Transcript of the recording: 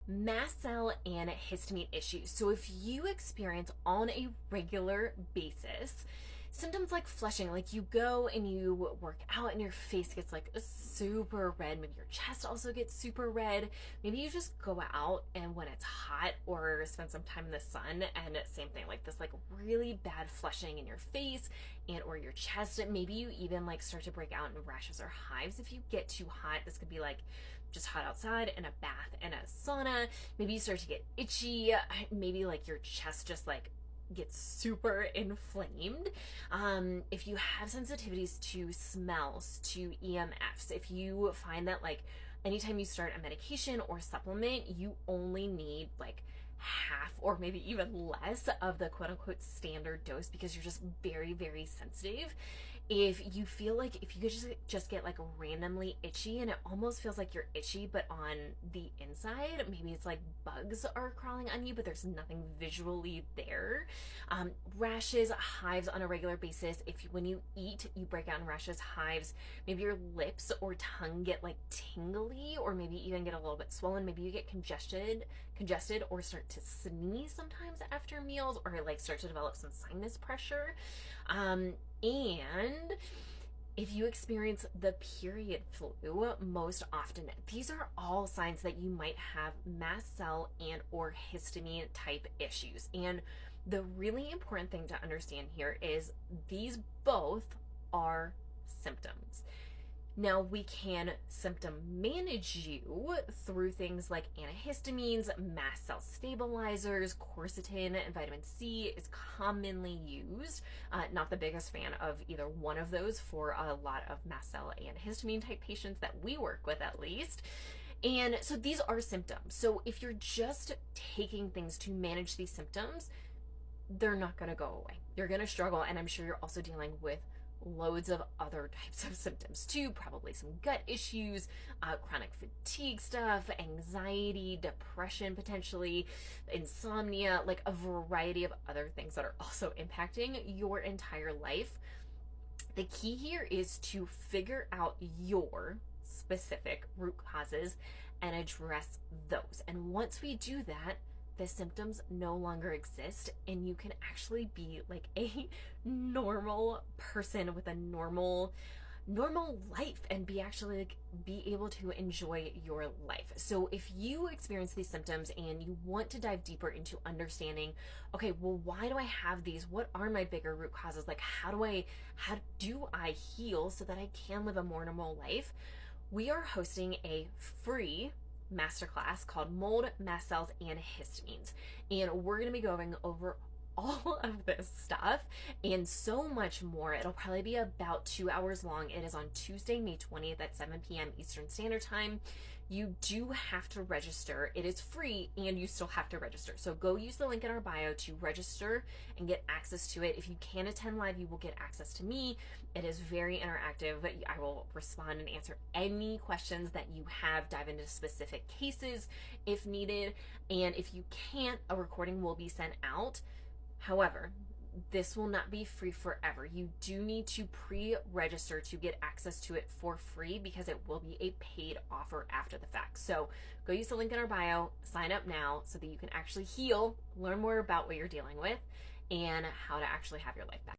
Mast cell and histamine issues. So if you experience on a regular basis symptoms like flushing, like you go and you work out and your face gets like super red, maybe your chest also gets super red, maybe you just go out and when it's hot or spend some time in the sun and same thing, like this like really bad flushing in your face and or your chest, maybe you even like start to break out in rashes or hives if you get too hot. This could be like just hot outside in a bath and a sauna. Maybe you start to get itchy, maybe like your chest just like gets super inflamed. If you have sensitivities to smells, to EMFs, if you find that like anytime you start a medication or supplement, you only need like half or maybe even less of the quote unquote standard dose because you're just very, very sensitive. If you feel like if you could just get like randomly itchy and it almost feels like you're itchy but on the inside, maybe it's like bugs are crawling on you but there's nothing visually there. Rashes, hives on a regular basis. If when you eat you break out in rashes, hives, maybe your lips or tongue get like tingly or maybe even get a little bit swollen, maybe you get congested or start to sneeze sometimes after meals or like start to develop some sinus pressure. And if you experience the period flu most often, these are all signs that you might have mast cell and or histamine type issues. And the really important thing to understand here is these both are symptoms. Now we can symptom manage you through things like antihistamines, mast cell stabilizers, quercetin, and vitamin C is commonly used. Not the biggest fan of either one of those for a lot of mast cell and histamine type patients that we work with at least. And so these are symptoms. So if you're just taking things to manage these symptoms, they're not going to go away. You're going to struggle, and I'm sure you're also dealing with loads of other types of symptoms too, probably some gut issues, chronic fatigue stuff, anxiety, depression potentially, insomnia, like a variety of other things that are also impacting your entire life. The key here is to figure out your specific root causes and address those. And once we do that, the symptoms no longer exist and you can actually be like a normal person with a normal life and be actually like be able to enjoy your life. So if you experience these symptoms and you want to dive deeper into understanding, okay, well, why do I have these? What are my bigger root causes? Like how do I heal so that I can live a more normal life? We are hosting a free masterclass called Mold, Mast Cells, and Histamines. And we're going to be going over all of this stuff and so much more. It'll probably be about 2 hours long. It is on Tuesday, May 20th at 7 p.m. Eastern Standard Time. You do have to register. It is free and you still have to register. So go use the link in our bio to register and get access to it. If you can attend live, you will get access to me. It is very interactive. I will respond and answer any questions that you have, dive into specific cases if needed. And if you can't, a recording will be sent out. However, this will not be free forever. You do need to pre-register to get access to it for free because it will be a paid offer after the fact. So go use the link in our bio, sign up now so that you can actually heal, learn more about what you're dealing with, and how to actually have your life back.